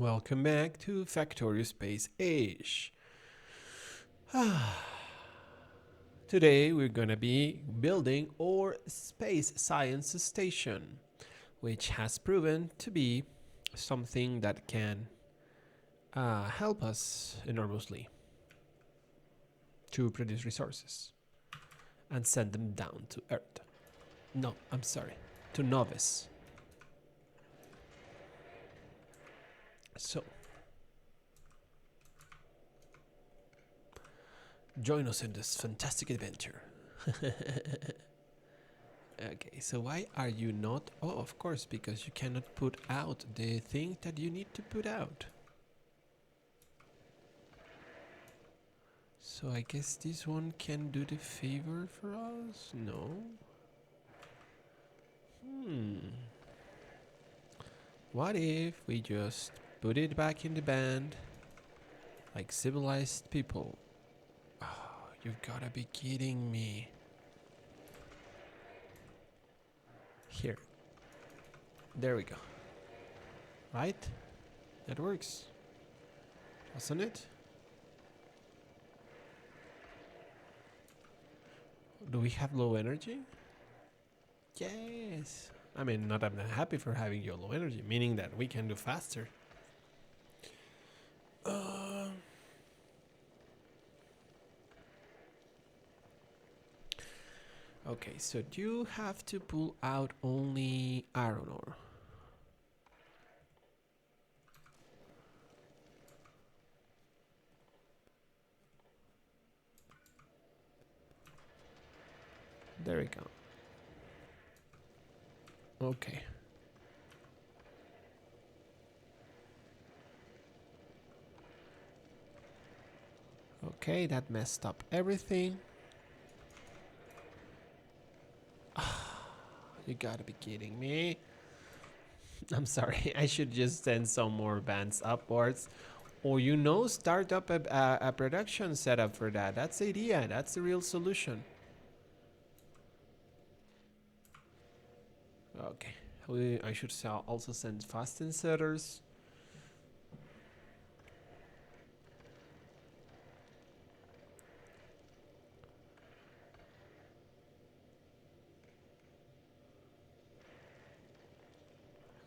Welcome back to Factorio Space Age. Today we're gonna be building our space science station, which has proven to be something that can help us enormously to produce resources and send them down to Earth. No, I'm sorry, to Novice. So, join us in this fantastic adventure. Okay, so why are you not? Oh, of course, because you cannot put out the thing that you need to put out. So I guess this one can do the favor for us? No? What if we just put it back in the band like civilized people? Oh, you've gotta be kidding me. Here. There we go. Right? That works. Doesn't it? Do we have low energy? Yes. I mean, not I'm not happy for having your low energy, meaning that we can do faster. Okay, so you have to pull out only iron ore. There we go. Okay. Okay, that messed up everything. You gotta be kidding me. I'm sorry, I should just send some more bands upwards. Or start up a production setup for that. That's the idea, that's the real solution. Okay, I should also send fast inserters.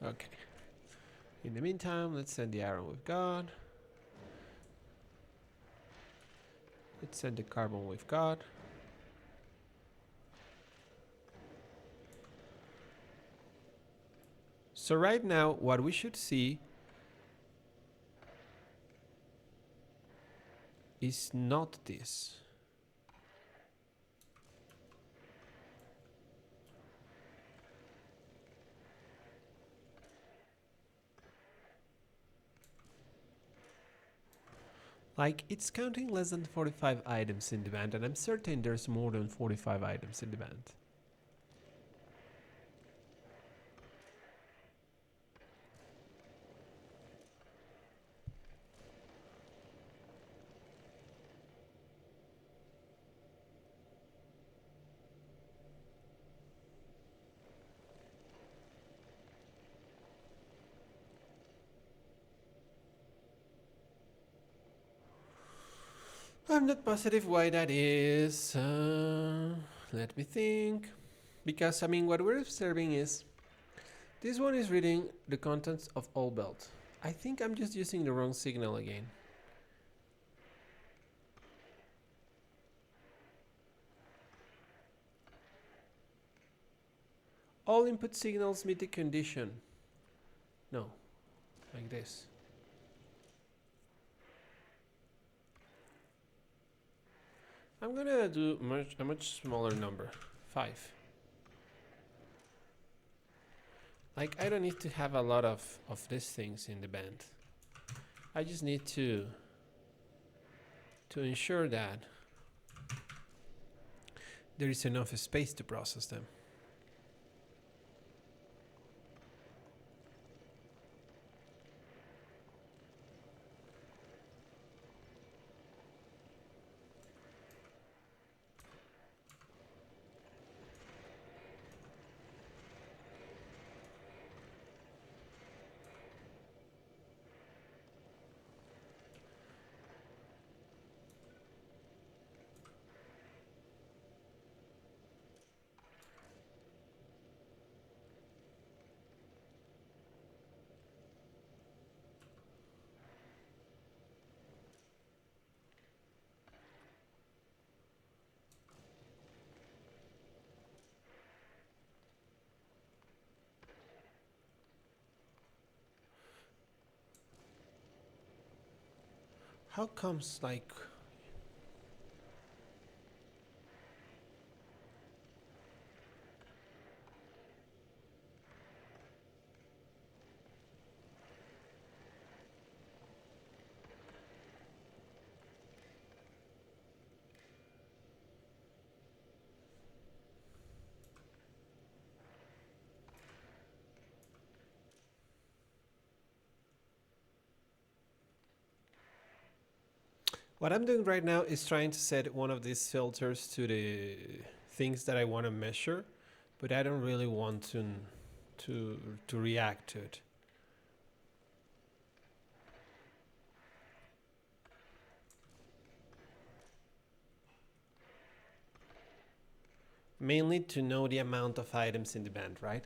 Okay. In the meantime, let's send the iron we've got. Let's send the carbon we've got. So right now, what we should see is not this. Like, it's counting less than 45 items in the band, and I'm certain there's more than 45 items in the band. I'm not positive why that is. Let me think. Because, I mean, what we're observing is this one is reading the contents of all belt. I think I'm just using the wrong signal again. All input signals meet the condition. No, like this. I'm gonna do a much smaller number, 5. Like, I don't need to have a lot of these things in the band. I just need to ensure that there is enough space to process them. How comes like... What I'm doing right now is trying to set one of these filters to the things that I want to measure, but I don't really want to react to it. Mainly to know the amount of items in the band, right?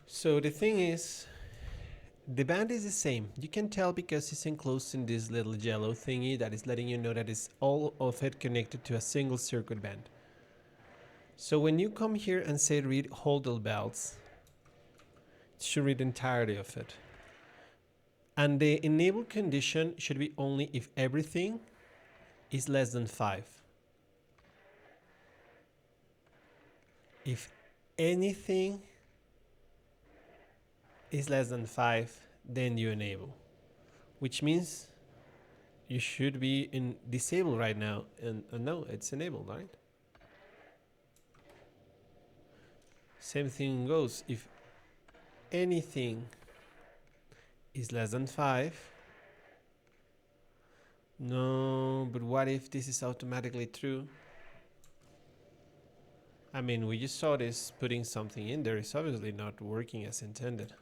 So the thing is, the band is the same. You can tell because it's enclosed in this little yellow thingy that is letting you know that it's all of it connected to a single circuit band. So when you come here and say read hodl belts, it should read the entirety of it. And the enable condition should be only if everything is less than 5. If anything is less than 5, then you enable, which means you should be in disable right now, and no, it's enabled, right? Same thing goes if anything is less than 5. No, but what if this is automatically true? I mean, we just saw this putting something in there is obviously not working as intended.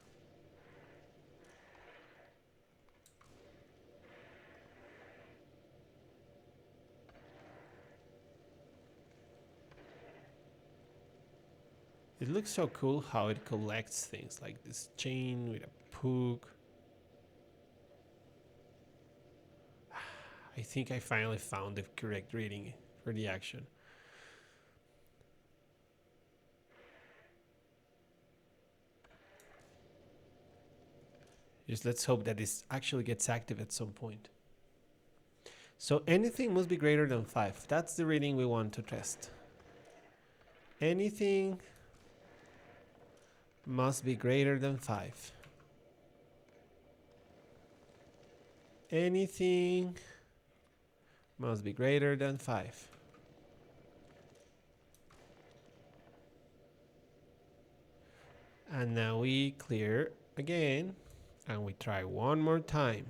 It looks so cool how it collects things like this chain with a hook. I think I finally found the correct reading for the action. Just let's hope that this actually gets active at some point. So anything must be greater than 5. That's the reading we want to test. Anything must be greater than 5. Anything must be greater than 5. And now we clear again, and we try one more time.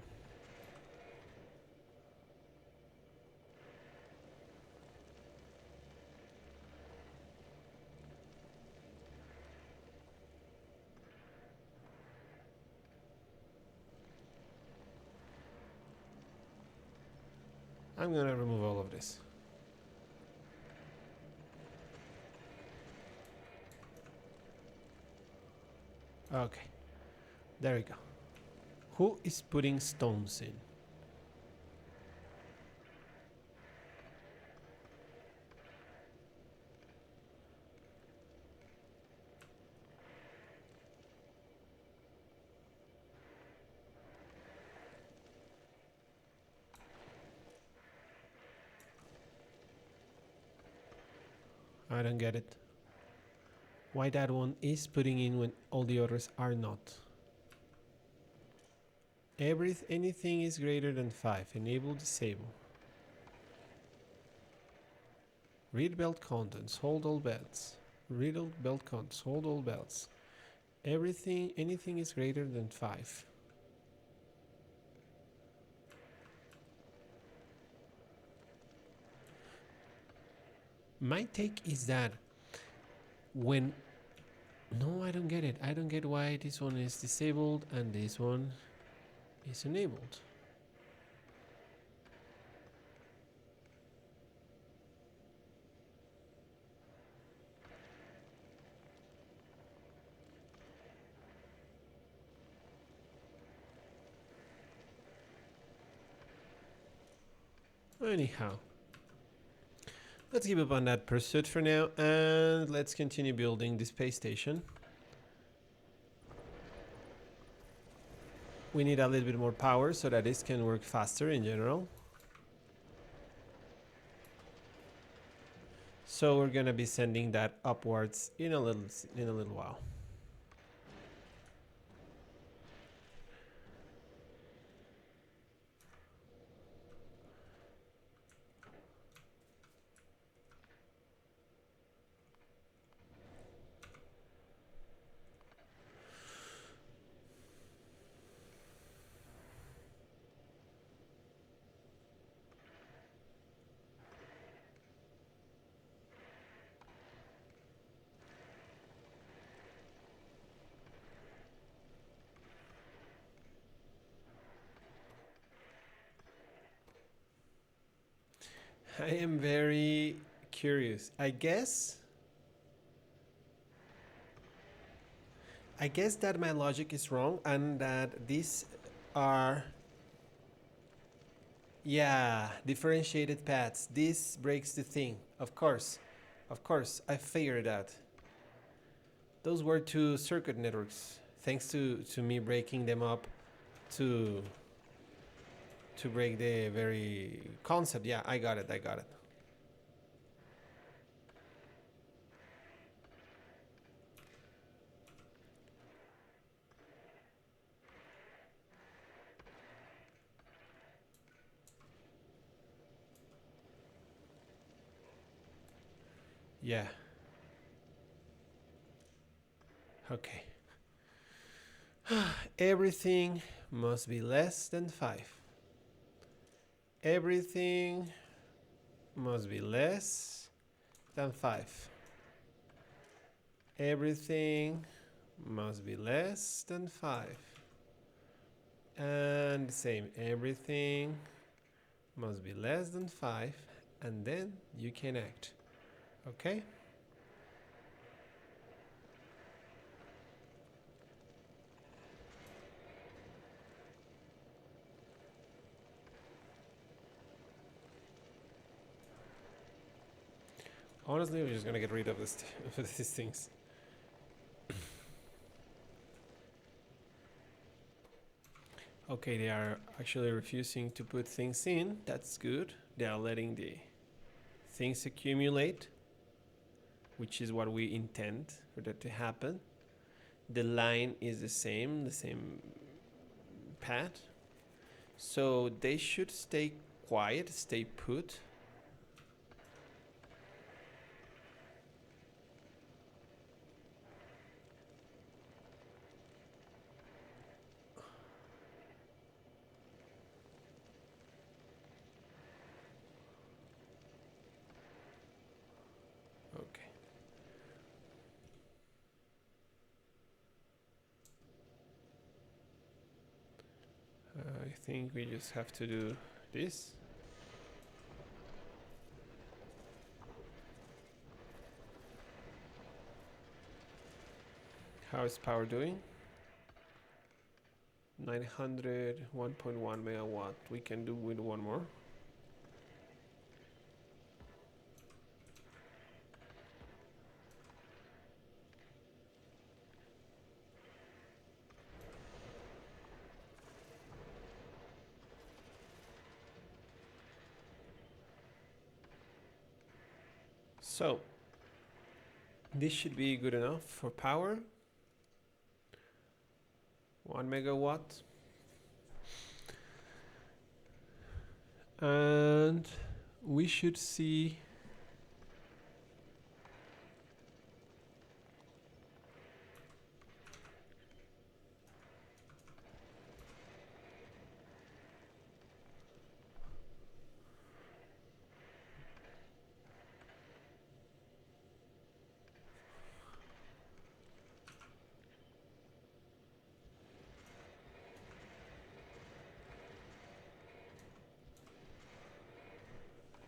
I'm gonna remove all of this. Okay, there we go. Who is putting stones in? I don't get it. Why that one is putting in when all the others are not? Anything is greater than 5. Enable, disable. Read belt contents, hold all belts. Read all belt contents, hold all belts. Anything is greater than 5. My take is that when... No, I don't get it. I don't get why this one is disabled and this one is enabled. Anyhow, let's give up on that pursuit for now, and let's continue building the space station. we need a little bit more power so that this can work faster in general. So we're gonna be sending that upwards in a little while. I am very curious. I guess that my logic is wrong and that these are, yeah, differentiated paths. This breaks the thing. Of course, I figured it out. Those were two circuit networks. Thanks to me breaking them up to break the very concept. Yeah, I got it. Yeah. Okay. Everything must be less than 5. Everything must be less than 5. Everything must be less than 5. And the same, everything must be less than 5, and then you can act. Okay? Honestly, we're just gonna get rid of these things. Okay, they are actually refusing to put things in. That's good. They are letting the things accumulate, which is what we intend for that to happen. The line is the same path. So they should stay quiet, stay put. Okay. I think we just have to do this. How is power doing? 900, 1.1 megawatt. We can do with one more. So this should be good enough for power. 1 megawatt. And we should see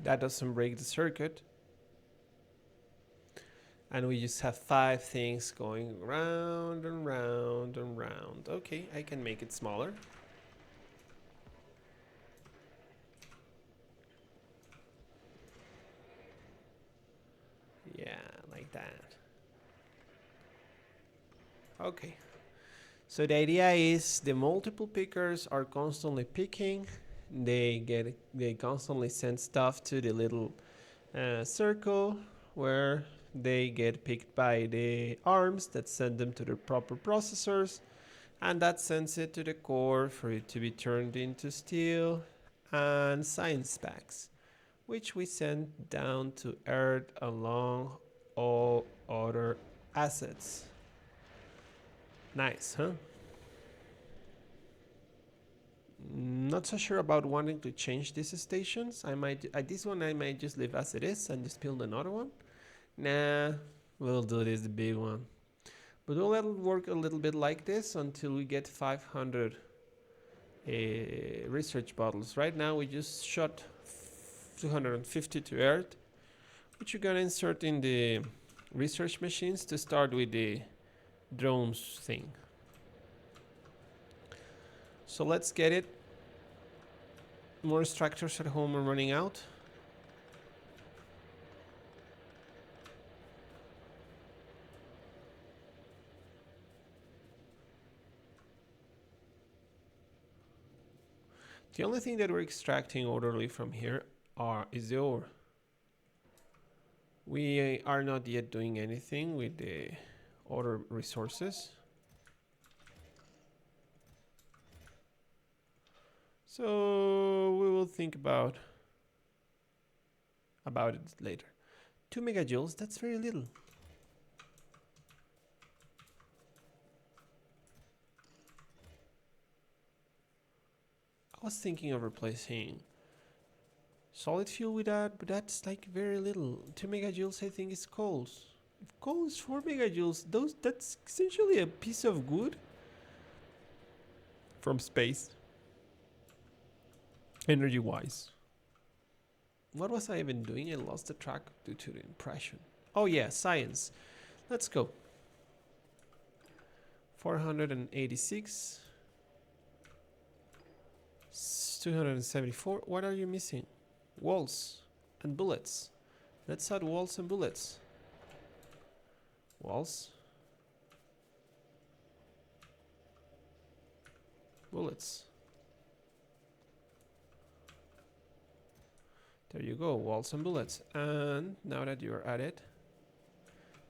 that doesn't break the circuit. And we just have 5 things going round and round and round. Okay, I can make it smaller. Yeah, like that. Okay, So the idea is the multiple pickers are constantly picking. They constantly send stuff to the little circle where they get picked by the arms that send them to the proper processors, and that sends it to the core for it to be turned into steel and science packs, which we send down to Earth along all other assets. Nice, huh? Not so sure about wanting to change these stations. I might, at this one I might just leave as it is and just build another one. Nah, we'll do this the big one. But we'll let it work a little bit like this until we get 500 research bottles. Right now we just shot 250 to Earth, which you're gonna insert in the research machines to start with the drones thing. So let's get it. More extractors at home are running out. The only thing that we're extracting orderly from here is the ore. We are not yet doing anything with the other resources. So we will think about it later. 2 megajoules, that's very little. I was thinking of replacing solid fuel with that, but that's like very little. 2 megajoules I think is coals. If coal is 4 megajoules, that's essentially a piece of wood from space. Energy wise. What was I even doing? I lost the track due to the impression. Oh yeah, science. Let's go. 486. 274. What are you missing? Walls and bullets. Let's add walls and bullets. Walls. Bullets. There you go, walls and bullets. And now that you're at it,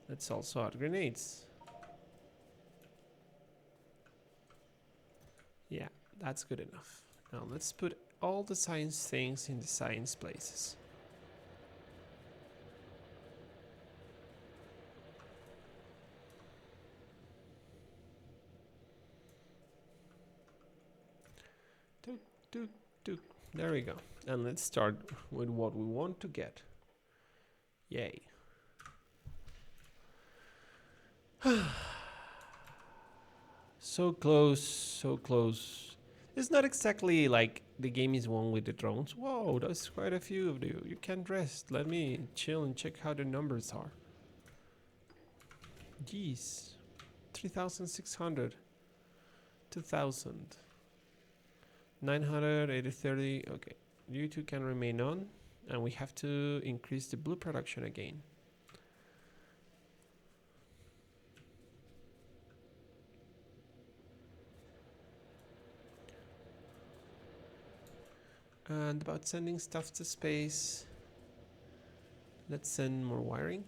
let's also add grenades. Yeah, that's good enough. Now let's put all the science things in the science places. Tuk, tuk, tuk. There we go. And let's start with what we want to get. Yay. So close, so close. It's not exactly like the game is won with the drones. Whoa, that's quite a few of you. You can't rest. Let me chill and check how the numbers are. Jeez. 3,600. 2,000. 900, 830. Okay. You two can remain on. And we have to increase the blue production again. And about sending stuff to space, let's send more wiring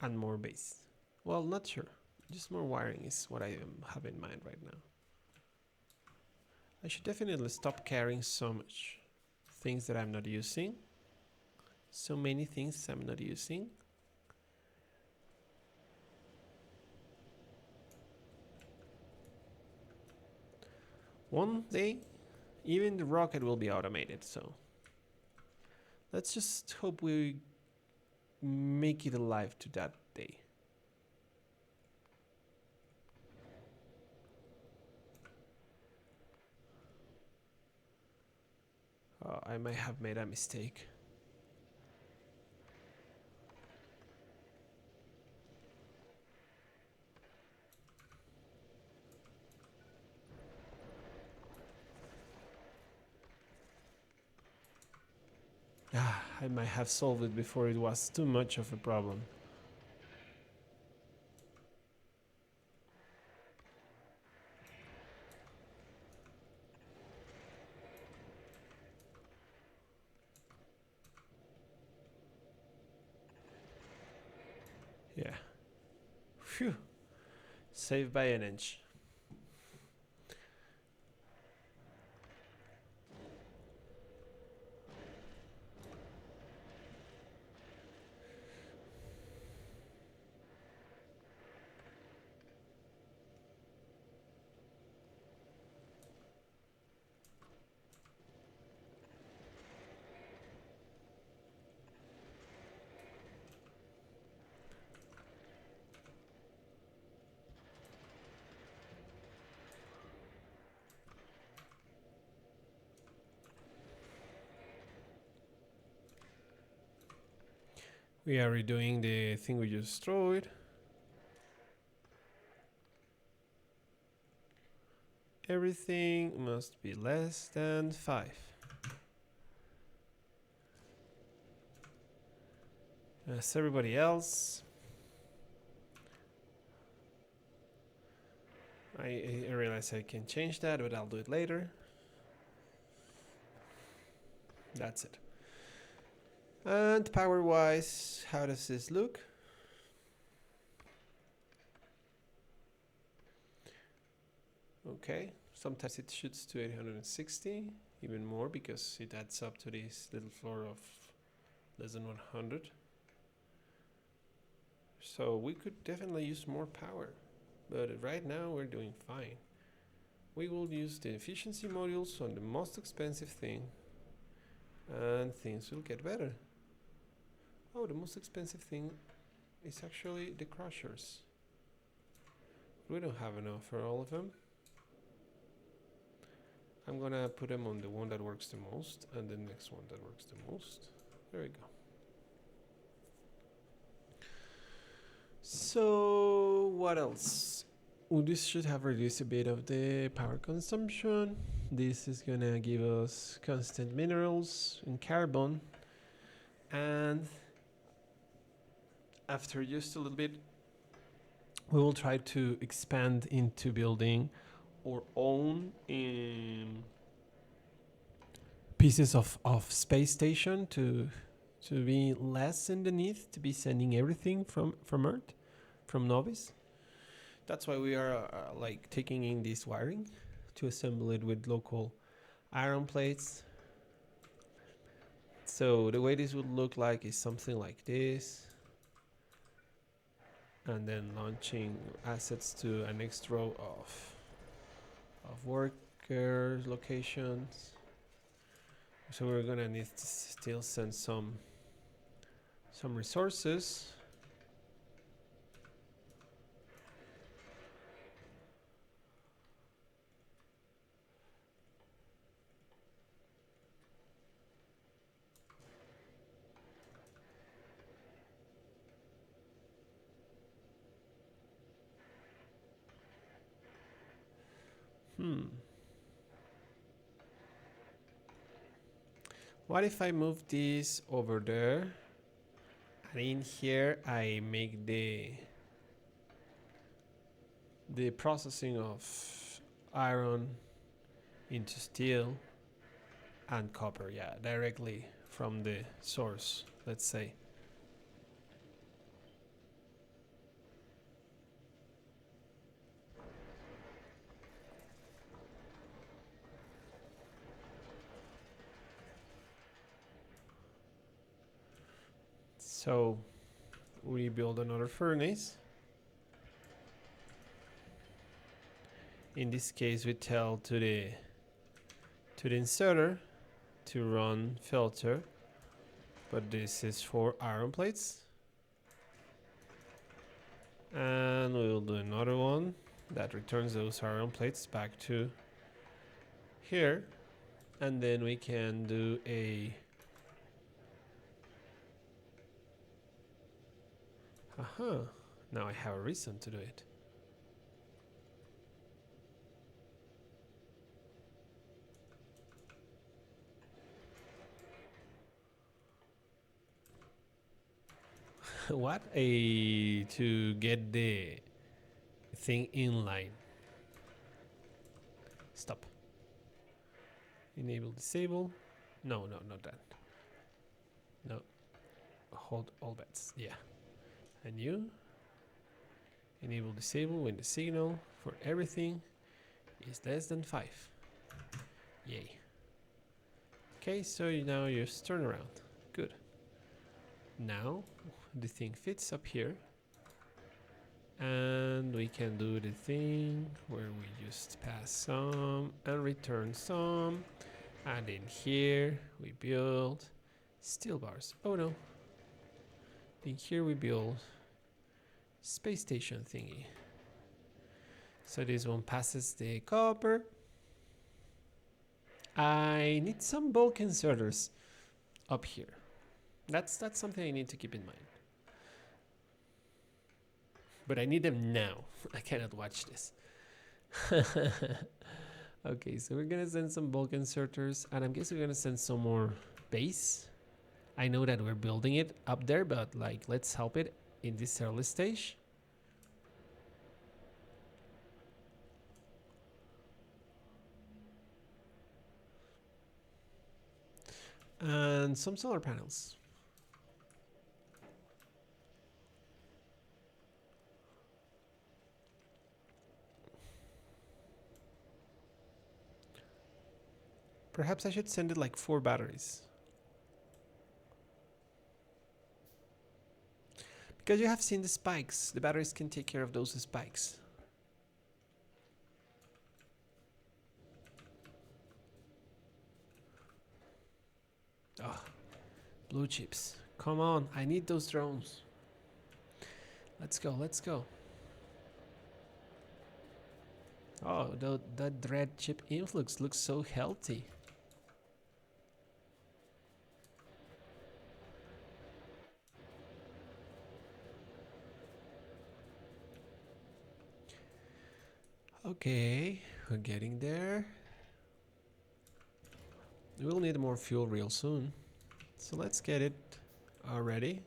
and more base. Well, not sure. Just more wiring is what I have in mind right now. I should definitely stop carrying so much things that I'm not using. So many things I'm not using. One day, even the rocket will be automated, so let's just hope we make it alive to that day. I might have made a mistake. I might have solved it before it was too much of a problem. Phew. Saved by an inch. We are redoing the thing we just destroyed. Everything must be less than 5. As everybody else. I realize I can change that, but I'll do it later. That's it. And power-wise, how does this look? Okay, sometimes it shoots to 860, even more because it adds up to this little floor of less than 100. So we could definitely use more power, but right now we're doing fine. We will use the efficiency modules on the most expensive thing, and things will get better. Oh, the most expensive thing is actually the crushers. We don't have enough for all of them. I'm gonna put them on the one that works the most and the next one that works the most. There we go. So what else? Well, this should have reduced a bit of the power consumption. This is gonna give us constant minerals and carbon, and after just a little bit we will try to expand into building our own pieces of space station to be less in the need to be sending everything from Earth, from Novice. That's why we are like taking in this wiring to assemble it with local iron plates. So the way this would look like is something like this, and then launching assets to a next row of workers locations. So we're gonna need to still send some resources. What if I move this over there, and in here I make the processing of iron into steel and copper, yeah, directly from the source, let's say. So we build another furnace. In this case, we tell to the inserter to run filter, but this is for iron plates. And we'll do another one that returns those iron plates back to here, and then we can do a now I have a reason to do it. What? To get the thing in line. Stop. Enable, disable. No, not that. No. Hold all bets. Yeah. And you. Enable disable when the signal for everything is less than 5. Yay. Okay, so now you just turn around. Good. Now the thing fits up here. And we can do the thing where we just pass some and return some. And in here we build steel bars. Oh no. In here we build space station thingy. So this one passes the copper. I need some bulk inserters up here. That's something I need to keep in mind. But I need them now. I cannot watch this. Okay, so we're gonna send some bulk inserters, and I'm guessing we're gonna send some more base. I know that we're building it up there, but like, let's help it in this early stage. And some solar panels. Perhaps I should send it like 4 batteries. Because you have seen the spikes. The batteries can take care of those spikes. Oh, blue chips. Come on, I need those drones. Let's go, let's go. Oh, that red chip influx looks so healthy. Okay, we're getting there. We'll need more fuel real soon. So let's get it already.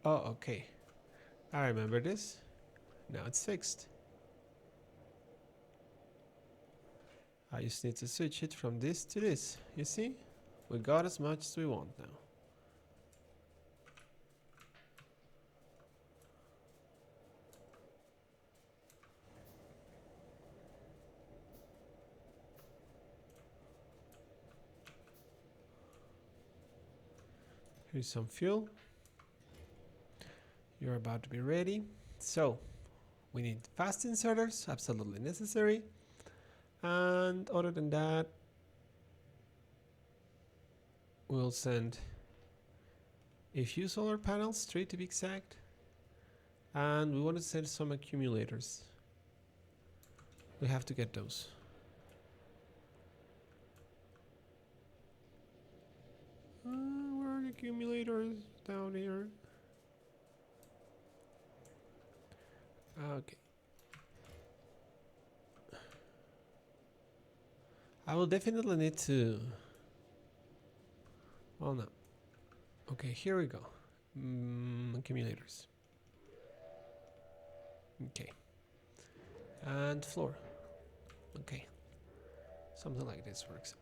Oh, okay. I remember this. Now it's fixed. I just need to switch it from this to this. You see? We got as much as we want now. Here's some fuel. You're about to be ready. So, we need fast inserters, absolutely necessary. And other than that, we'll send a few solar panels, 3 to be exact. And we want to send some accumulators. We have to get those. Where are the accumulators? Down here. Okay. I will definitely need to... Oh no. Okay, here we go. Accumulators. Okay. And floor. Okay. Something like this works.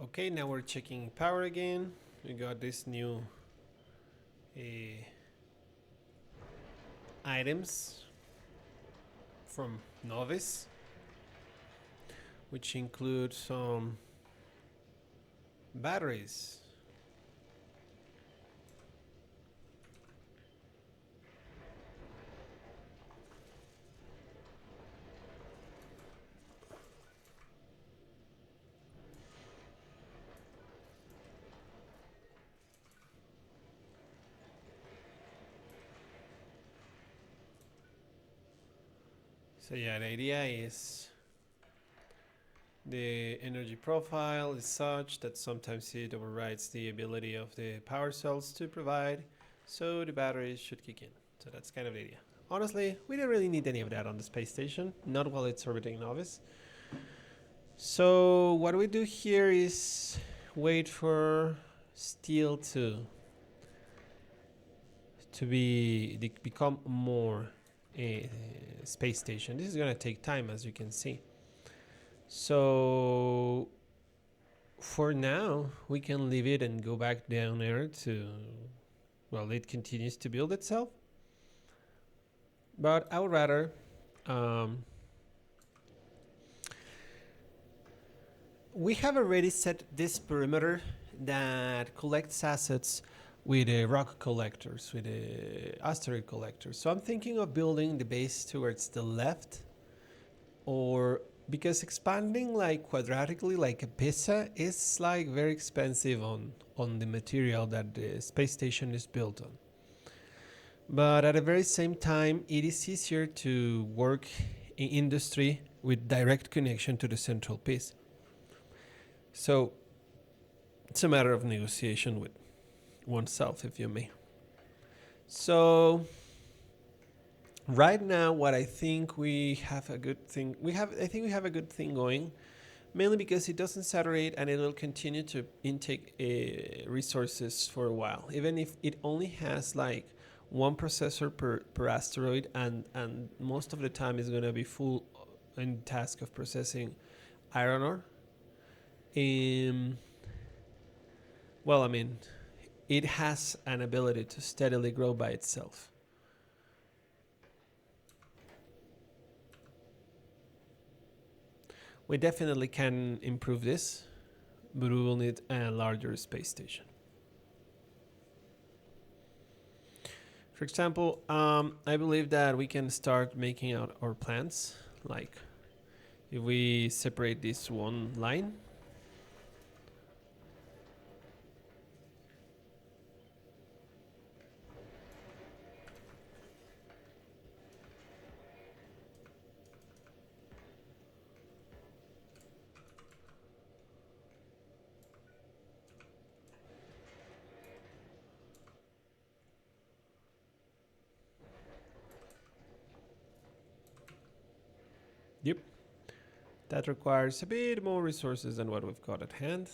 Okay, now we're checking power again. We got this new items from Novice, which include some batteries. So yeah, the idea is the energy profile is such that sometimes it overrides the ability of the power cells to provide, so the batteries should kick in. So that's kind of the idea. Honestly, we don't really need any of that on the space station, not while it's orbiting Novice. So what we do here is wait for steel to become more a space station. This is gonna take time, as you can see. So for now, we can leave it and go back down there to, well, it continues to build itself. But I would rather we have already set this perimeter that collects assets with rock collectors, with asteroid collectors. So I'm thinking of building the base towards the left, or because expanding like quadratically like a pizza is like very expensive on the material that the space station is built on. But at the very same time, it is easier to work in industry with direct connection to the central piece. So it's a matter of negotiation with oneself, if you may. So right now, what I think we have a good thing. I think we have a good thing going, mainly because it doesn't saturate and it will continue to intake resources for a while, even if it only has like one processor per asteroid, and most of the time is going to be full in task of processing iron ore. Well, I mean, it has an ability to steadily grow by itself. We definitely can improve this, but we will need a larger space station. For example, I believe that we can start making out our plans, like if we separate this one line. Yep. That requires a bit more resources than what we've got at hand.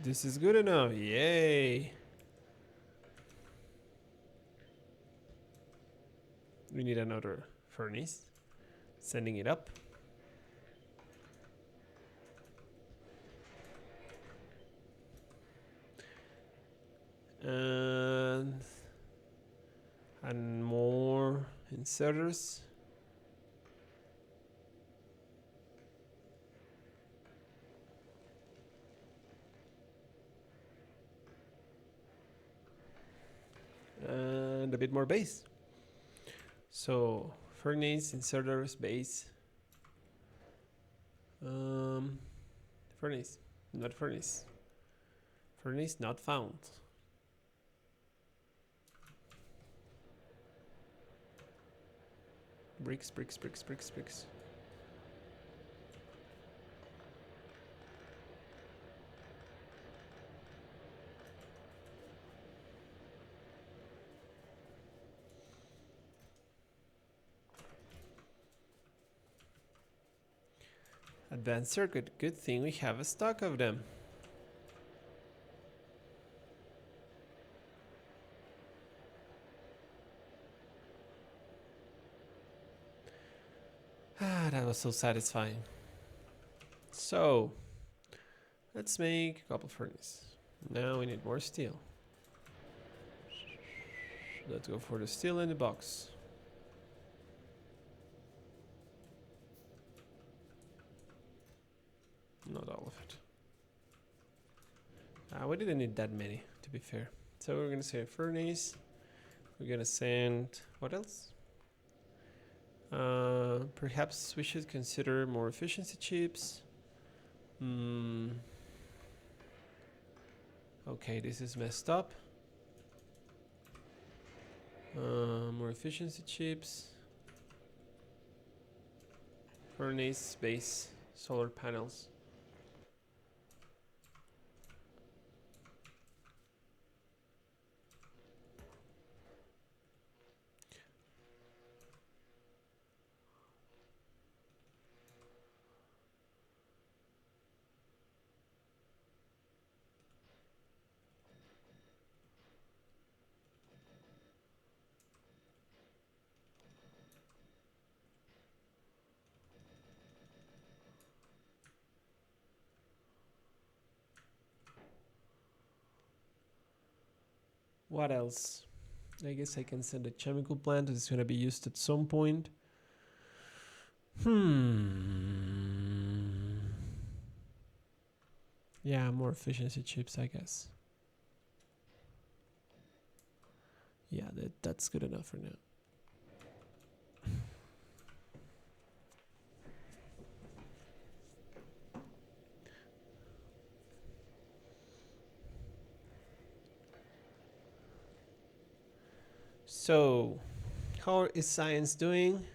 This is good enough. Yay. We need another furnace. Sending it up. And more inserters. And a bit more base. So furnace, inserters, base. Furnace, not furnace. Furnace not found. Bricks, bricks, bricks, bricks, bricks. Advanced circuit. Good thing we have a stock of them. That was so satisfying. So, let's make a couple furnaces. Now we need more steel. Let's go for the steel in the box. Not all of it. We didn't need that many, to be fair. So we're gonna say furnace. We're gonna send, what else? Perhaps we should consider more efficiency chips. Okay, this is messed up. More efficiency chips. Furnace, base, solar panels. What else? I guess I can send a chemical plant. It's going to be used at some point. Yeah, more efficiency chips, I guess. Yeah, that's good enough for now. So, how is science doing?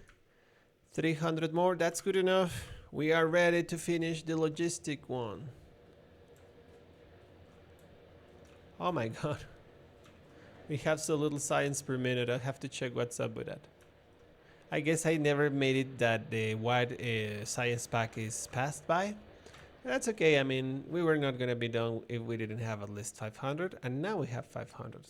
300 more, that's good enough. We are ready to finish the logistic one. Oh my god. We have so little science per minute. I have to check what's up with that. I guess I never made it that the wide science pack is passed by. That's okay. I mean, we were not going to be done if we didn't have at least 500. And now we have 500.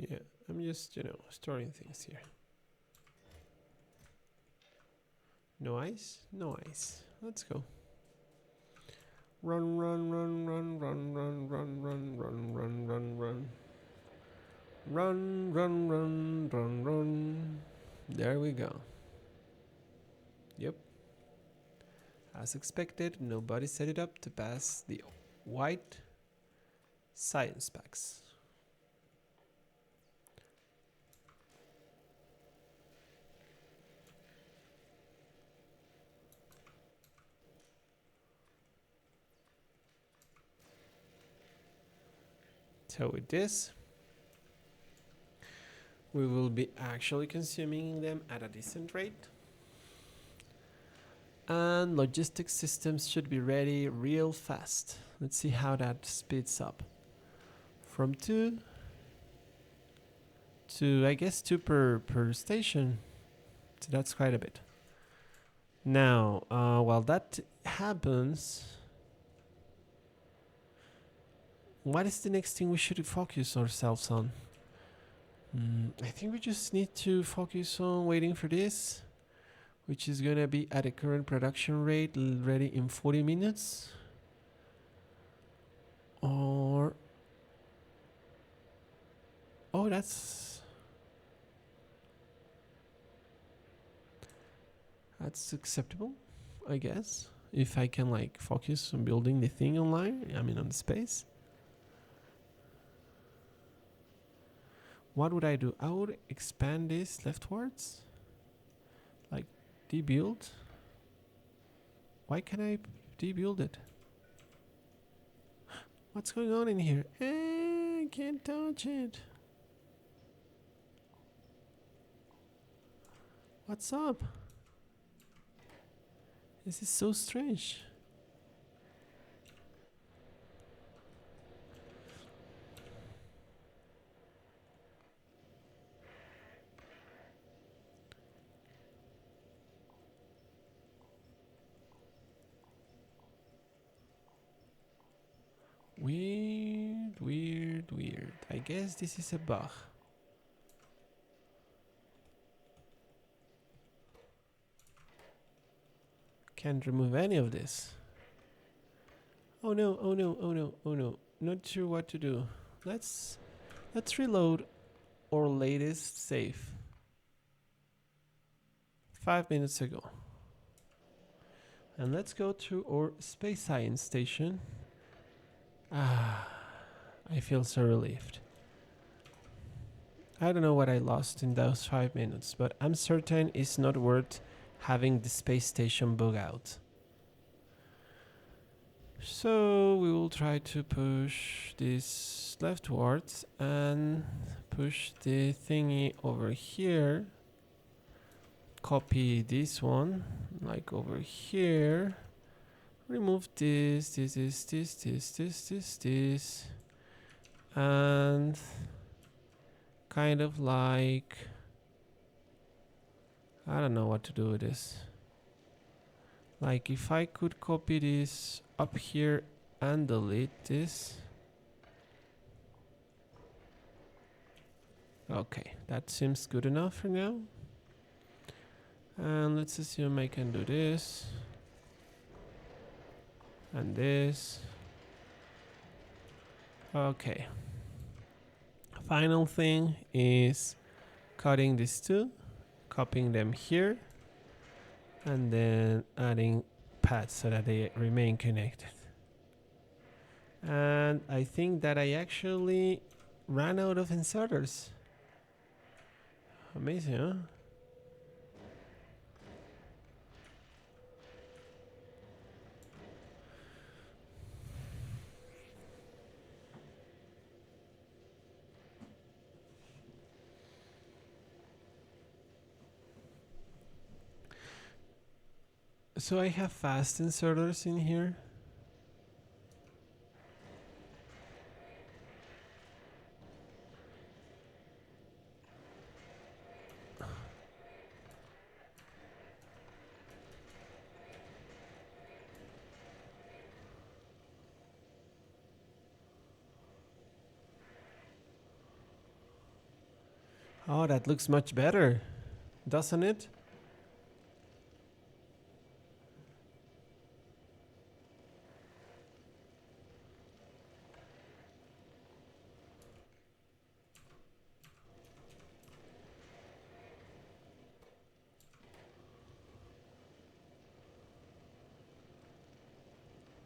Yeah, I'm just, storing things here. No ice? No ice. Let's go. Run, run, run, run, run, run, run, run, run, run, run, run. Run, run, run, run, run. There we go. Yep. As expected, nobody set it up to pass the white science packs. So with this, we will be actually consuming them at a decent rate. And logistics systems should be ready real fast. Let's see how that speeds up. From 2 to, I guess, 2 per station. So that's quite a bit. Now, while that happens, what is the next thing we should focus ourselves on? I think we just need to focus on waiting for this, which is gonna be at a current production rate, ready in 40 minutes. Or... oh, that's acceptable, I guess. If I can like focus on building the thing online, I mean on the space. What would I do? I would expand this leftwards. Like debuild. Why can't I debuild it? What's going on in here? I can't touch it. What's up? This is so strange. Weird, weird, weird. I guess this is a bug. Can't remove any of this. Oh no, oh no, oh no, oh no. Not sure what to do. Let's reload our latest save. 5 minutes ago. And let's go to our space science station. I feel so relieved. I don't know what I lost in those 5 minutes, but I'm certain it's not worth having the space station bug out. So we will try to push this leftwards and push the thingy over here. Copy this one, like over here. Remove this, this. And kind of like, I don't know what to do with this. Like if I could copy this up here and delete this. Okay, that seems good enough for now. And let's assume I can do this. And this. Okay. Final thing is cutting these two, copying them here, and then adding paths so that they remain connected. And I think that I actually ran out of inserters. Amazing, huh? So I have fast inserters in here. Oh, that looks much better, doesn't it?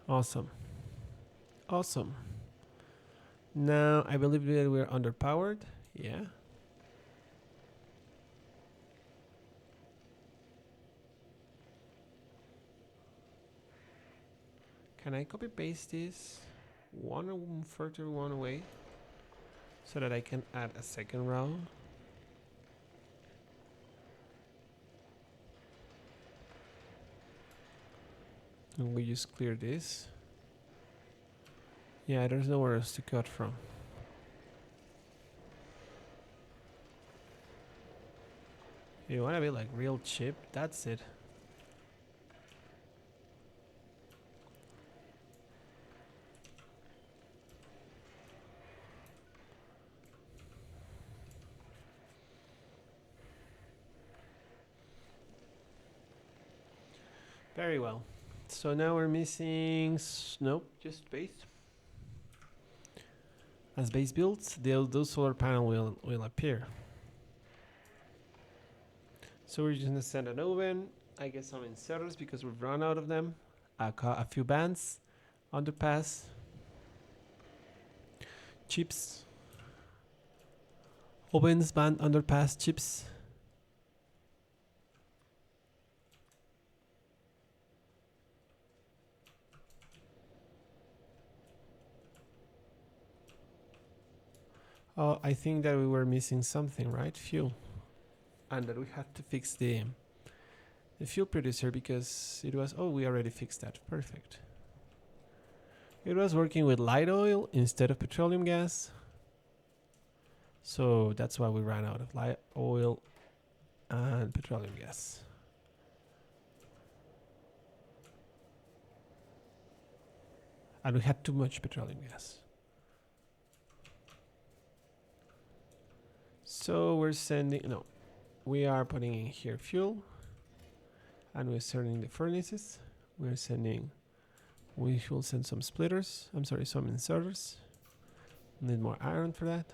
Awesome. Awesome. Now, I believe that we're underpowered. Yeah. Can I copy paste this one further one away so that I can add a second row? And we just clear this. Yeah, there's nowhere else to cut from. You wanna be like real cheap? That's it. Very well. So now we're missing, nope, just base. As base builds, those solar panel will appear. So we're just gonna send an oven, I guess some inserters because we've run out of them, a few bands, underpass, chips, ovens, band, underpass, chips. Oh, I think that we were missing something, right? Fuel. And that we had to fix the fuel producer because it was, oh, we already fixed that. Perfect. It was working with light oil instead of petroleum gas. So that's why we ran out of light oil and petroleum gas. And we had too much petroleum gas. So we're sending, no, we are putting in here fuel. And we're sending the furnaces. We're sending, we will send some splitters. I'm sorry, some inserters. Need more iron for that.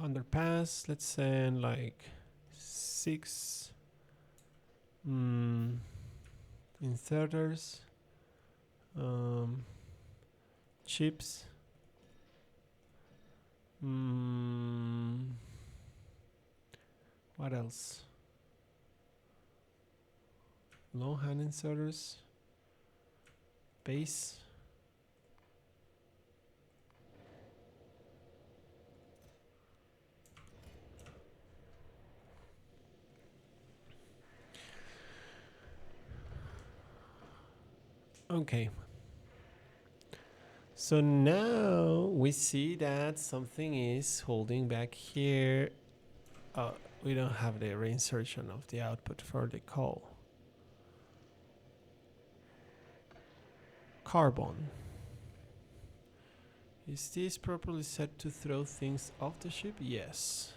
underpass. Let's send like 6 inserters, chips. What else? Long hand inserters, base. Okay. So now we see that something is holding back here. We don't have the reinsertion of the output for the call. Carbon. Is this properly set to throw things off the ship? Yes.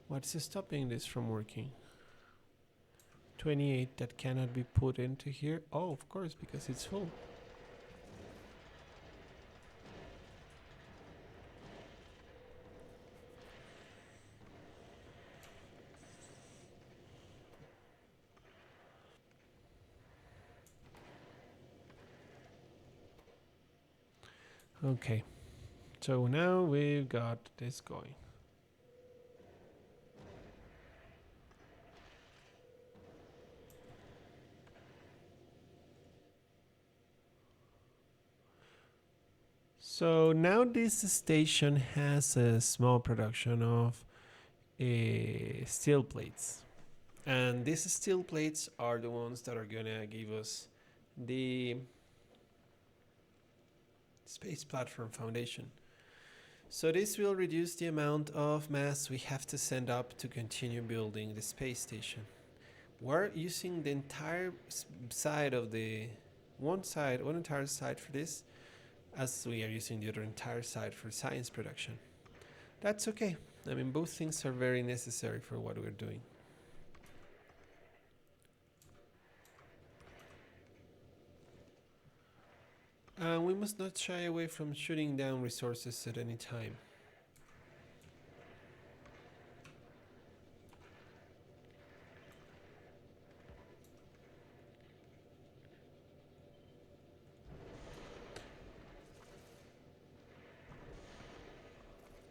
What's stopping this from working? 28 that cannot be put into here. Oh, of course, because it's full. Okay, so now we've got this going. So now this station has a small production of steel plates. And these steel plates are the ones that are gonna give us the space platform foundation. So this will reduce the amount of mass we have to send up to continue building the space station. We're using the entire side of the one entire side for this, as we are using the other entire side for science production. That's okay. I mean, both things are very necessary for what we're doing. We must not shy away from shooting down resources at any time.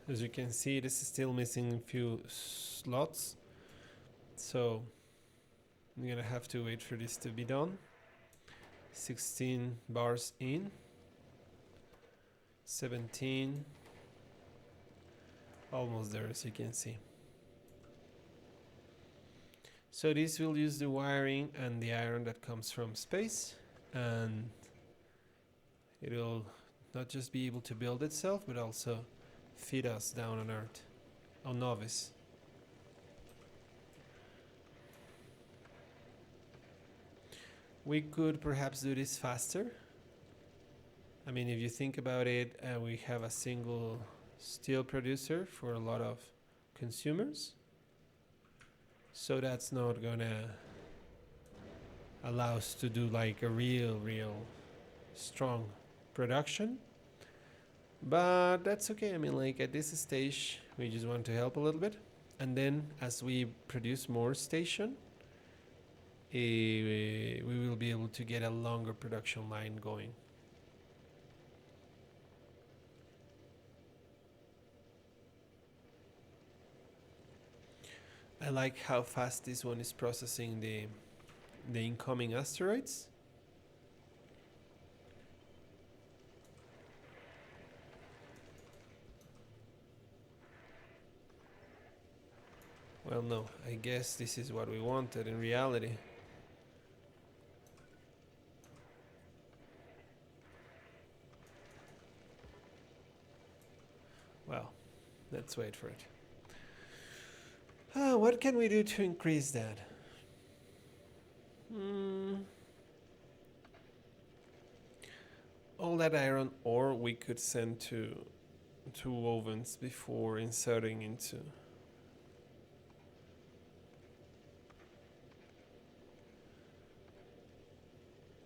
As you can see, this is still missing a few slots, so I'm gonna have to wait for this to be done. 16 bars in, 17, almost there, as you can see. So this will use the wiring and the iron that comes from space, and it'll not just be able to build itself, but also feed us down on Earth, on Novice. We could perhaps do this faster. I mean, if you think about it, we have a single steel producer for a lot of consumers. So that's not gonna allow us to do like a real strong production. But that's okay. I mean, like at this stage, we just want to help a little bit. And then as we produce more station, we will be able to get a longer production line going. I like how fast this one is processing the incoming asteroids. Well, no, I guess this is what we wanted in reality. Well, let's wait for it. What can we do to increase that? All that iron ore we could send to ovens before inserting into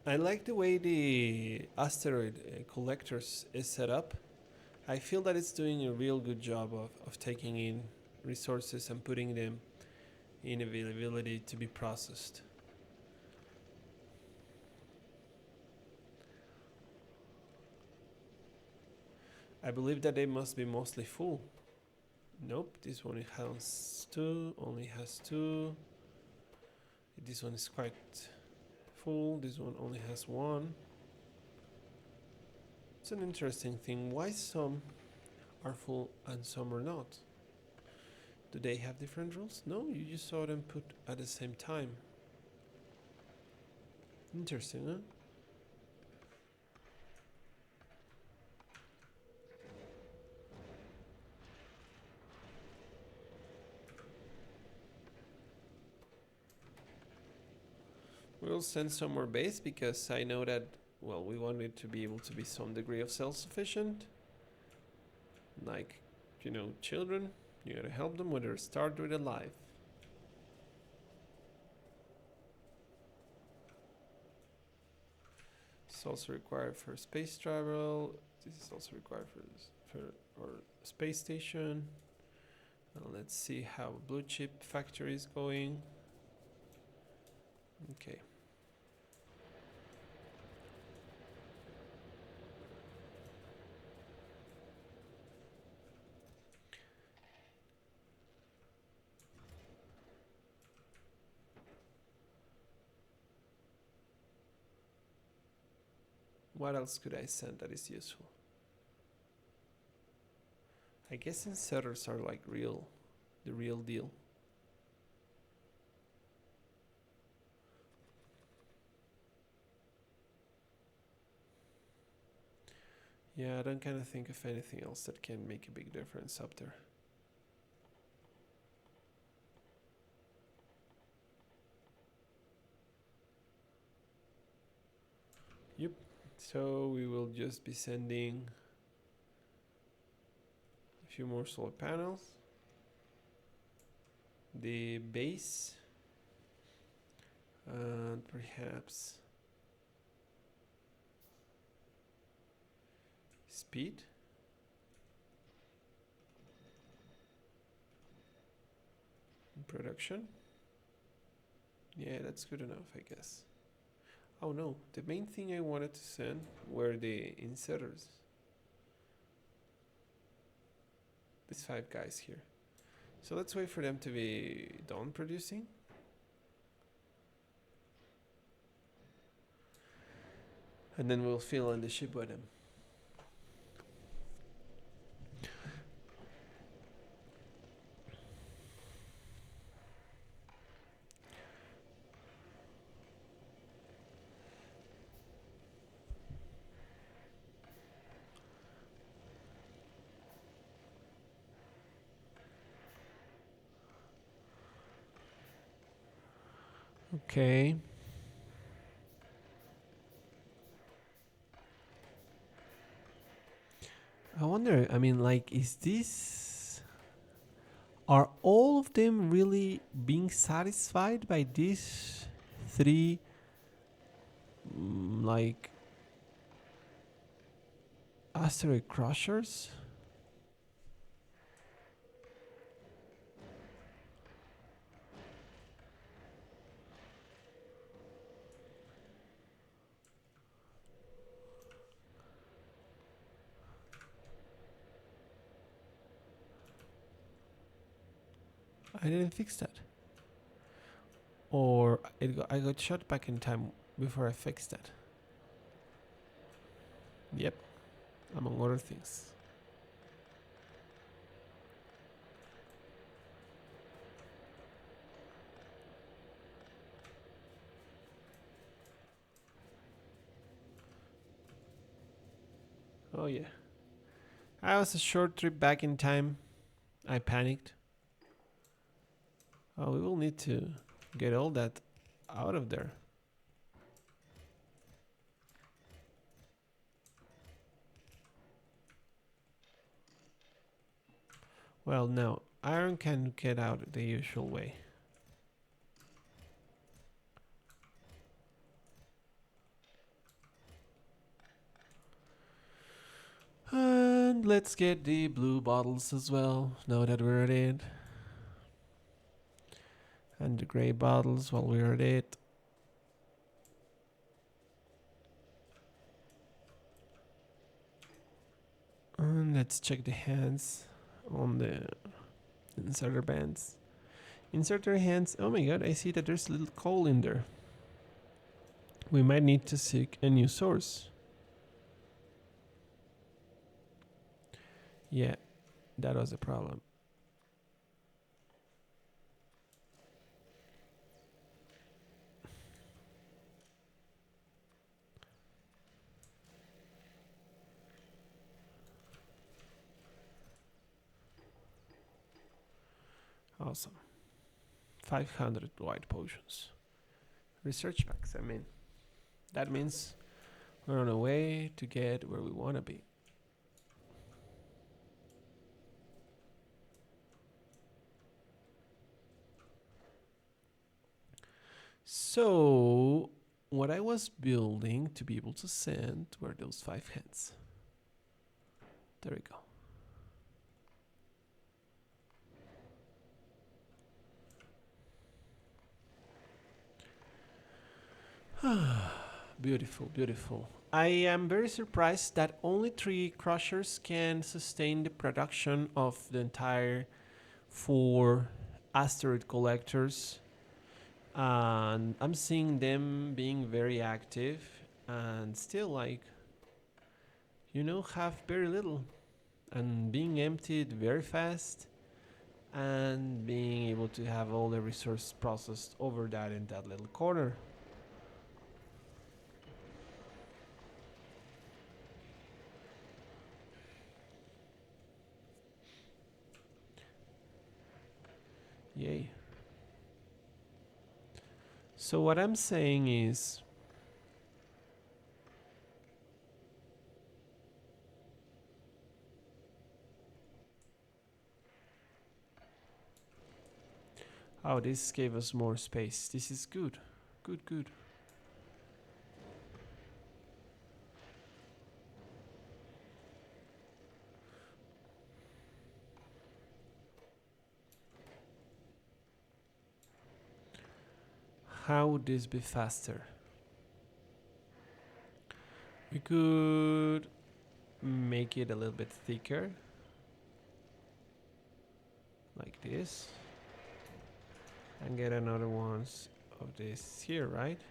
I like the way the asteroid collectors is set up. I feel that it's doing a real good job of taking in resources and putting them in availability to be processed. I believe that they must be mostly full. Nope, this one has two, only has two. This one is quite full, this one only has one. It's an interesting thing. Why some are full and some are not? Do they have different rules? No, you just saw them put at the same time. Interesting, huh? We'll send some more base because I know that, well, we want it to be able to be some degree of self-sufficient. Like, you know, children, you gotta help them with their start with a life. It's also required for space travel. This is also required for our space station. Let's see how blue chip factory is going. Okay. What else could I send that is useful? I guess inserters are like the real deal. Yeah, I don't kind of think of anything else that can make a big difference up there. Yep. So we will just be sending a few more solar panels. The base. And perhaps speed. Production. Yeah, that's good enough, I guess. Oh no, the main thing I wanted to send were the inserters. These 5 guys here. So let's wait for them to be done producing. And then we'll fill in the ship with them. Okay. I wonder, I mean, like, is this... Are all of them really being satisfied by these 3, like, asteroid crushers? I didn't fix that. Or I got shot back in time before I fixed that. Yep, among other things. Oh yeah. I was a short trip back in time. I panicked. Oh, we will need to get all that out of there. Well, no. Iron can get out the usual way. And let's get the blue bottles as well, now that we're at it. And the gray bottles while we're at it. And let's check the hands on the inserter bands. Inserter hands. Oh my god, I see that there's a little coal in there. We might need to seek a new source. Yeah, that was a problem. Awesome. 500 white potions. Research packs, I mean. That means we're on a way to get where we want to be. So, what I was building to be able to send were those 5 hands. There we go. Beautiful, beautiful. I am very surprised that only 3 crushers can sustain the production of the entire 4 asteroid collectors. And I'm seeing them being very active and still, like, you know, have very little and being emptied very fast and being able to have all the resource processed over that in that little corner. Yay. So what I'm saying is, oh, this gave us more space. This is good. Good, good. How would this be faster? We could make it a little bit thicker. Like this. And get another ones of this here, right?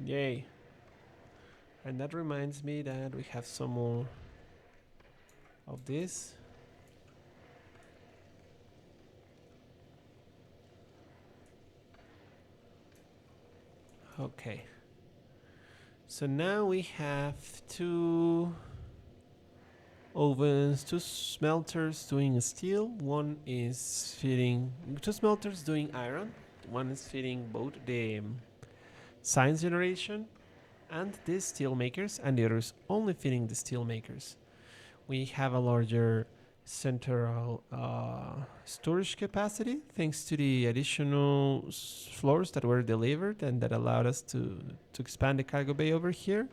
Yay. And that reminds me that we have some more of this. Okay. So now we have 2 ovens, 2 smelters doing steel. One is feeding, 2 smelters doing iron. One is feeding both the science generation and the steel makers, and the other is only feeding the steel makers. We have a larger central storage capacity thanks to the additional floors that were delivered and that allowed us to expand the cargo bay over here.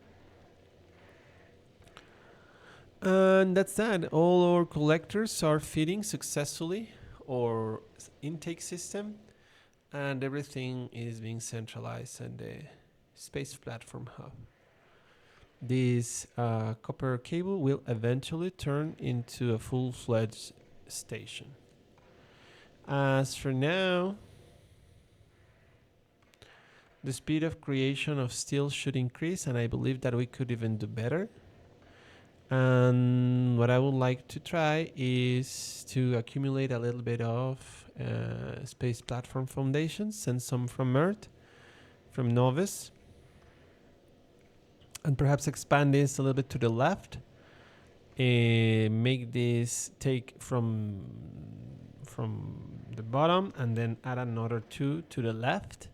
And that's that. All our collectors are feeding successfully our intake system, and everything is being centralized in the space platform hub. This copper cable will eventually turn into a full-fledged station. As for now, the speed of creation of steel should increase, and I believe that we could even do better. And what I would like to try is to accumulate a little bit of space platform foundations, send some from Earth, from Novus, and perhaps expand this a little bit to the left. Make this take from the bottom and then add another 2 to the left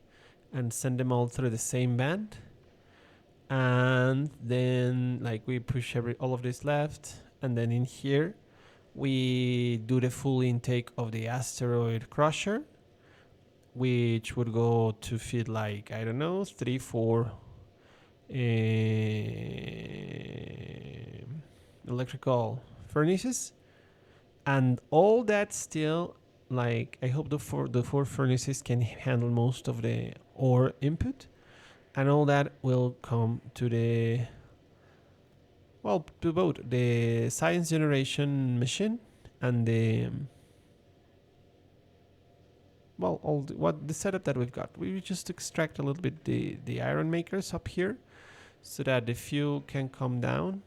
and send them all through the same band. and then like we push all of this left, and then in here we do the full intake of the asteroid crusher, which would go to feed like, I don't know, 3-4 electrical furnaces, and all that still, like, I hope the four furnaces can handle most of the ore input, and all that will come to the, well, to both the science generation machine and the, well, all the setup that we've got. We just extract a little bit the iron makers up here so that the fuel can come down.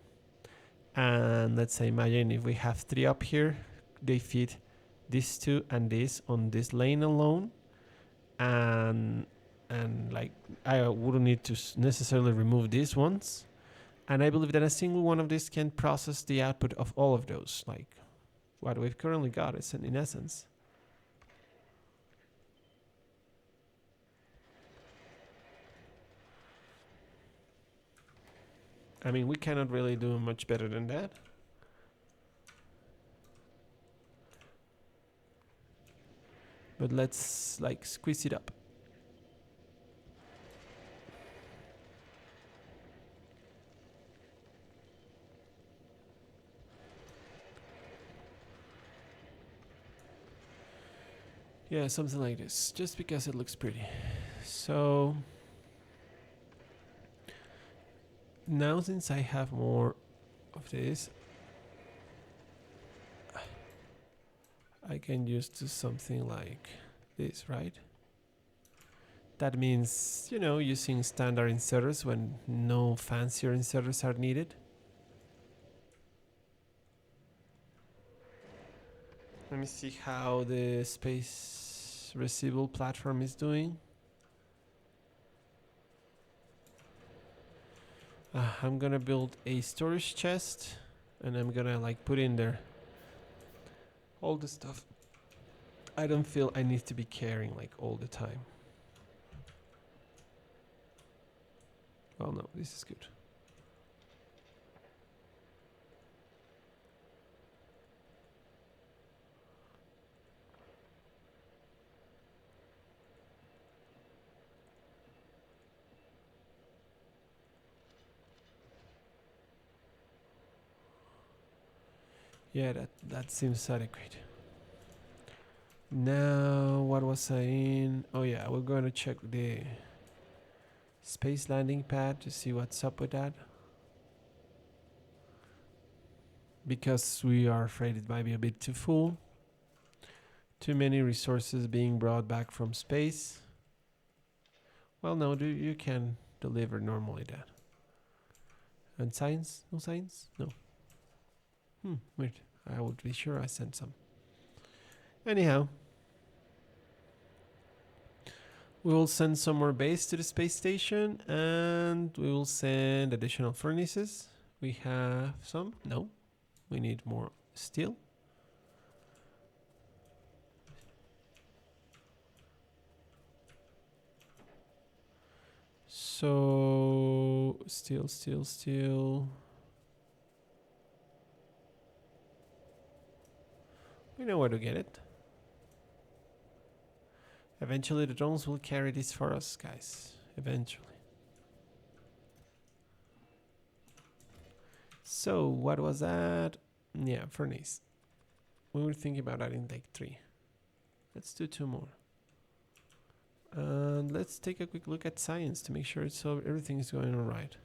And let's say, imagine if we have 3 up here, they feed these 2 and this on this lane alone, and like I wouldn't need to necessarily remove these ones, and I believe that a single one of these can process the output of all of those, like what we've currently got is in essence. I mean, we cannot really do much better than that. But let's like squeeze it up. Yeah, something like this, just because it looks pretty. So now, since I have more of this, I can use to something like this, right? That means, you know, using standard inserters when no fancier inserters are needed. Let me see how the space receivable platform is doing. I'm gonna build a storage chest, and I'm gonna like put in there all the stuff I don't feel I need to be carrying like all the time. Well, no, this is good. Yeah, that seems adequate. Now, what was I in? Oh yeah, we're going to check the space landing pad to see what's up with that. Because we are afraid it might be a bit too full. Too many resources being brought back from space. Well, no, you can deliver normally that. And science? No science? No. Weird. I would be sure I sent some. Anyhow, we will send some more base to the space station, and we will send additional furnaces. We have some? No. We need more steel. So, steel. We know where to get it. Eventually the drones will carry this for us, guys. Eventually. So, what was that? Yeah, furnace. We were thinking about adding like 3. Let's do 2 more. And let's take a quick look at science to make sure everything is going all right.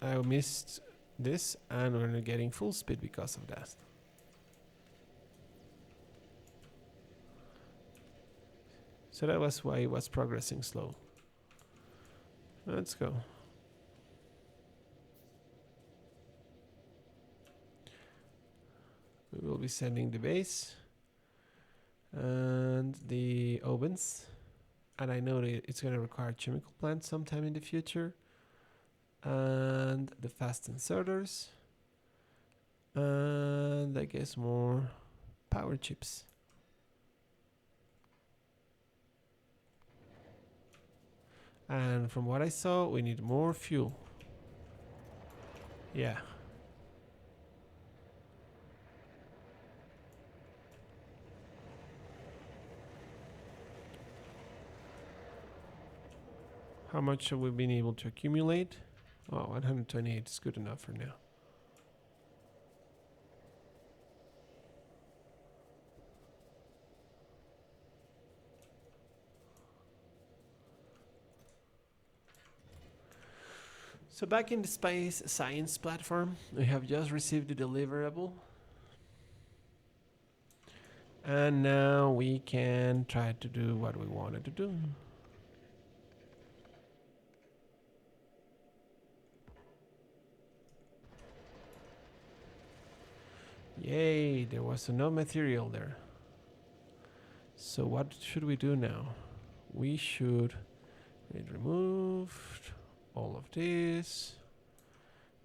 I missed this, and we're not getting full speed because of that. So that was why it was progressing slow. Let's go. We will be sending the base and the ovens, and I know that it's going to require chemical plants sometime in the future, and the fast inserters, and I guess more power chips. And from what I saw, we need more fuel. Yeah. How much have we been able to accumulate? Oh, 128 is good enough for now. So back in the space science platform, we have just received the deliverable. And now we can try to do what we wanted to do. Yay, there was enough material there. So what should we do now? We should remove all of this.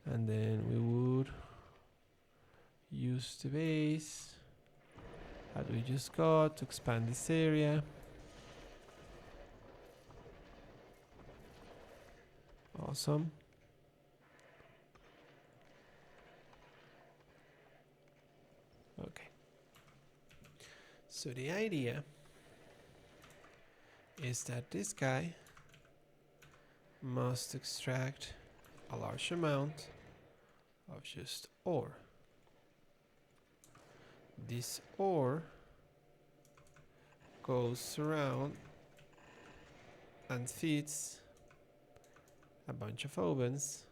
And then we would use the base that we just got to expand this area. Awesome. Okay. So the idea is that this guy must extract a large amount of just ore. This ore goes around and feeds a bunch of ovens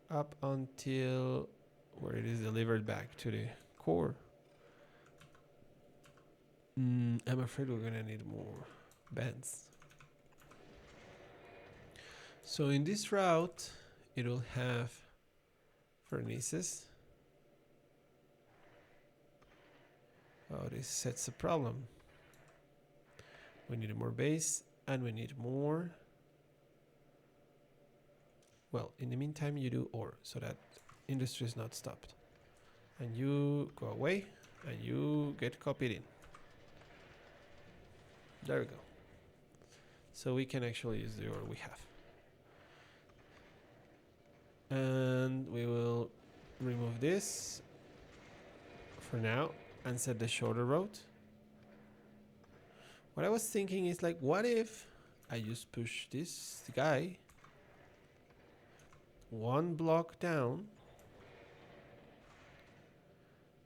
up until where it is delivered back to the core. I'm afraid we're gonna need more beds. So in this route, it will have furnaces. Oh, this sets a problem. We need more base and we need more. Well, in the meantime, you do ore so that industry is not stopped. And you go away and you get copied in. There we go. So we can actually use the ore we have. And we will remove this for now and set the shorter route. What I was thinking is like, what if I just push this guy one block down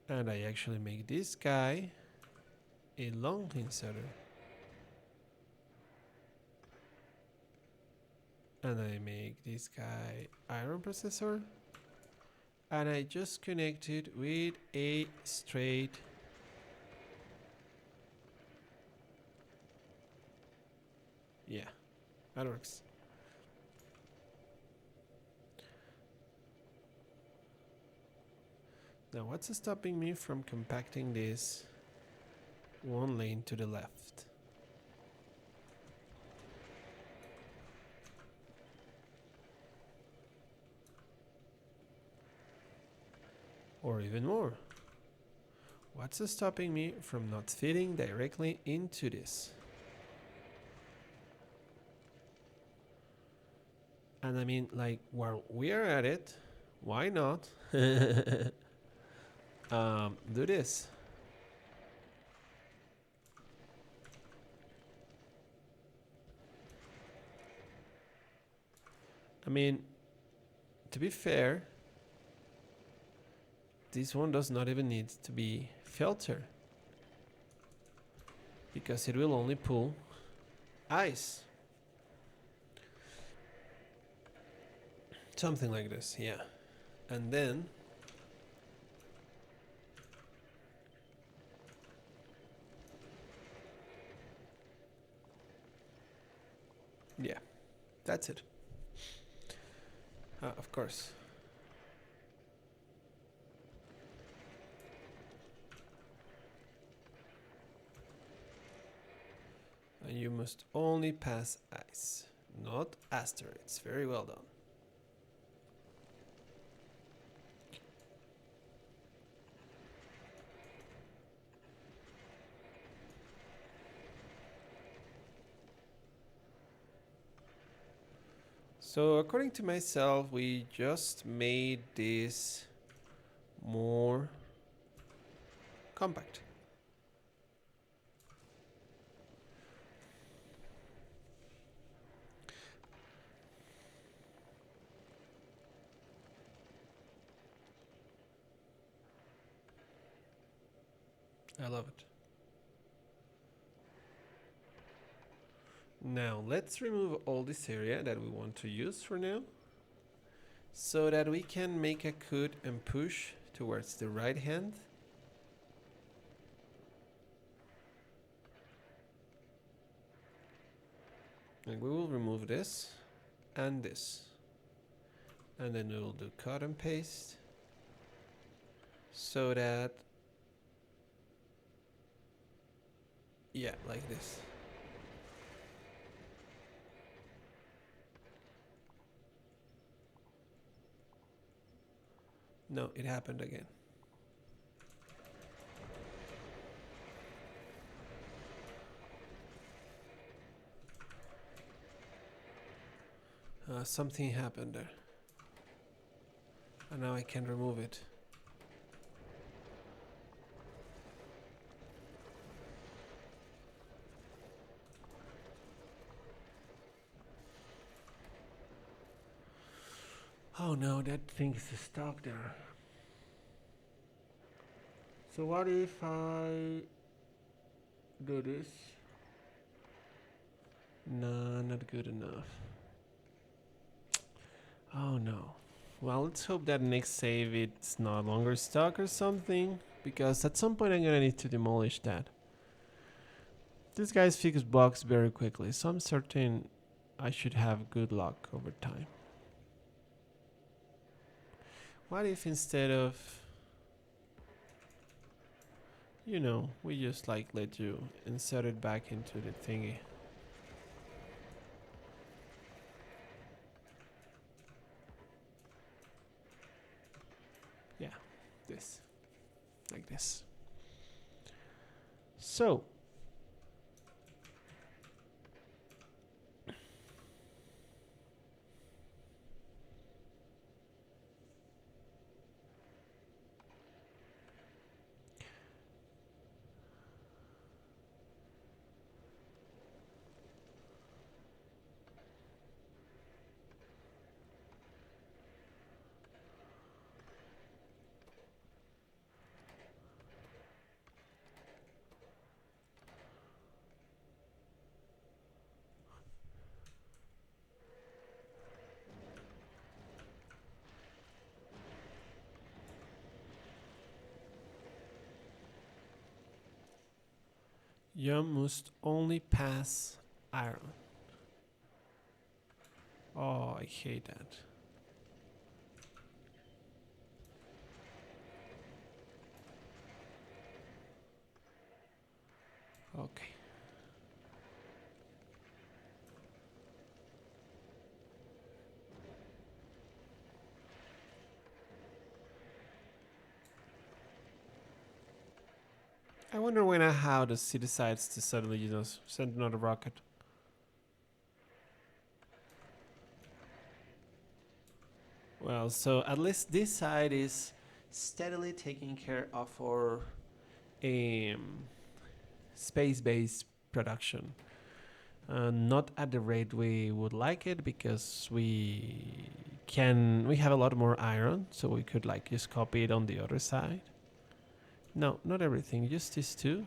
and I actually make this guy a long inserter. And I make this guy iron processor. And I just connect it with a straight yeah, that works. Now what's stopping me from compacting this one lane to the left? Or even more. What's stopping me from not fitting directly into this? And I mean, like, while we are at it, why not do this? I mean, to be fair, this one does not even need to be filtered because it will only pull ice. Something like this, yeah. And then yeah, that's it. Of course. And you must only pass ice, not asteroids. Very well done. So according to myself, we just made this more compact. I love it. Now let's remove all this area that we want to use for now, so that we can make a cut and push towards the right hand. And we will remove this and this. And then we will do cut and paste, so that, yeah, like this. No, it happened again. Something happened there. And now I can remove it. Oh no, that thing is stuck there. So what if I do this? No, not good enough. Oh no. Well, let's hope that next save it's no longer stuck or something, because at some point I'm gonna need to demolish that. These guys fix bugs very quickly, so I'm certain I should have good luck over time. What if instead of, you know, we just like let you insert it back into the thingy? Yeah, this. Like this. So, you must only pass iron. Oh, I hate that. Okay. I wonder when and how the city decides to suddenly, you know, send another rocket. Well, so at least this side is steadily taking care of our space-based production. Not at the rate we would like it, because we have a lot more iron, so we could like just copy it on the other side. No, not everything, just these two.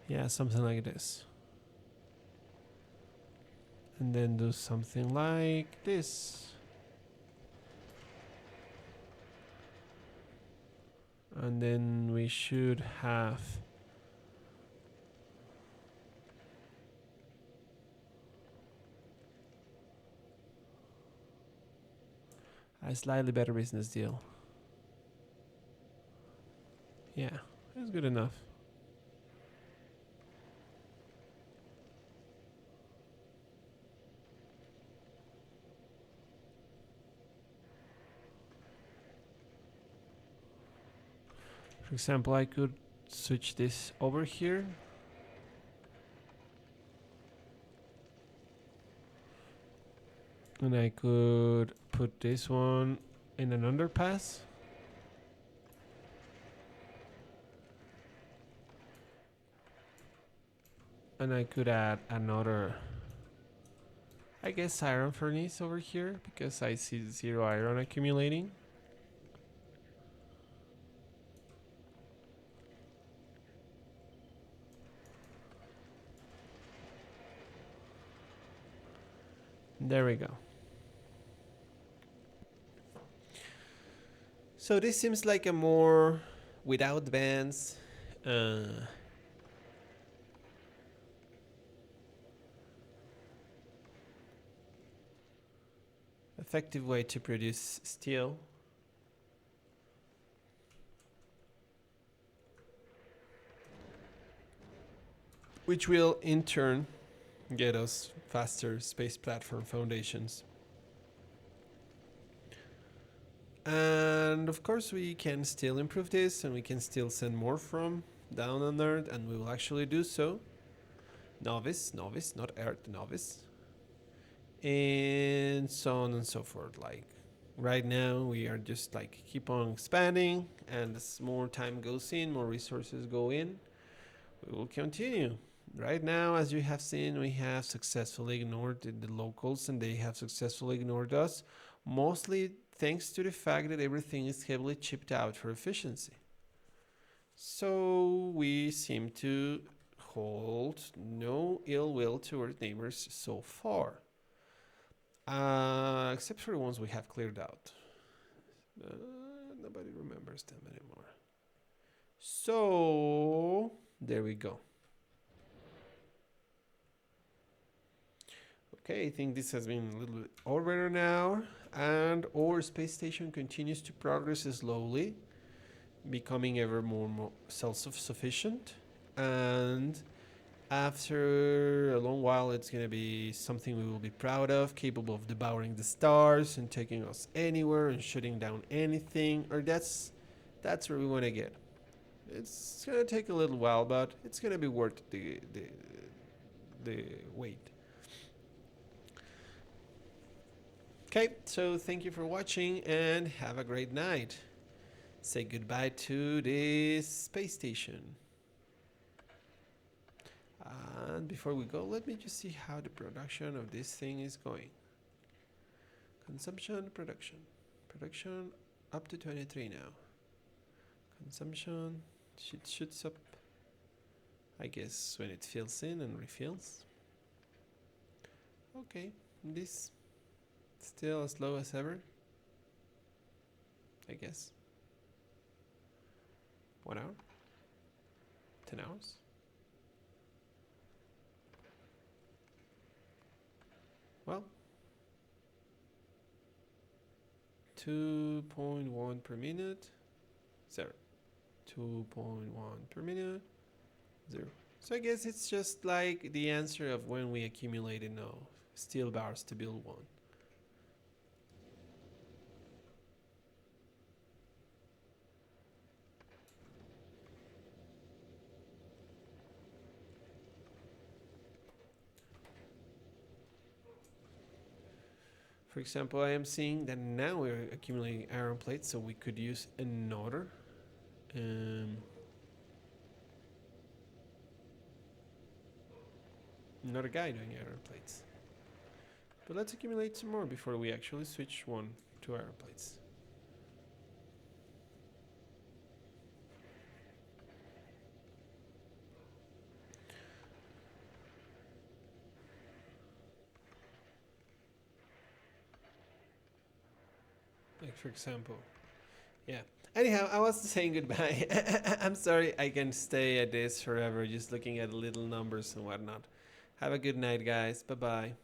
Yeah, something like this. And then do something like this. And then we should have a slightly better business deal. Yeah, that's good enough. For example, I could switch this over here. And I could put this one in an underpass. And I could add another, I guess, iron furnace over here because I see 0 iron accumulating. There we go. So this seems like a more without bands, effective way to produce steel. Which will in turn get us faster space platform foundations. And of course we can still improve this and we can still send more from down on Earth, and we will actually do so. Novice, not Earth, novice. And so on and so forth. Like right now we are just like keep on expanding, and as more time goes in, more resources go in, we will continue. Right now, as you have seen, we have successfully ignored the locals and they have successfully ignored us, mostly thanks to the fact that everything is heavily chipped out for efficiency. So we seem to hold no ill will towards neighbors so far. Except for the ones we have cleared out. Nobody remembers them anymore. So, there we go. Okay, I think this has been a little bit over an hour, and our space station continues to progress slowly, becoming ever more self-sufficient, and after a long while it's going to be something we will be proud of, capable of devouring the stars and taking us anywhere and shutting down anything, or that's where we want to get. It's going to take a little while, but it's going to be worth the wait. Okay, so thank you for watching and have a great night. Say goodbye to this space station. And before we go, let me just see how the production of this thing is going. Consumption, production. Production up to 23 now. Consumption, it shoots up, I guess, when it fills in and refills. Okay, this still as low as ever, I guess. 1 hour? 10 hours? Well, 2.1 per minute, 0. 2.1 per minute, 0. So I guess it's just like the answer of when we accumulate enough steel bars to build one. For example, I am seeing that now we're accumulating iron plates, so we could use another guy doing iron plates. But let's accumulate some more before we actually switch one to iron plates. Like for example, yeah. Anyhow, I was saying goodbye. I'm sorry I can stay at this forever just looking at little numbers and whatnot. Have a good night, guys. Bye-bye.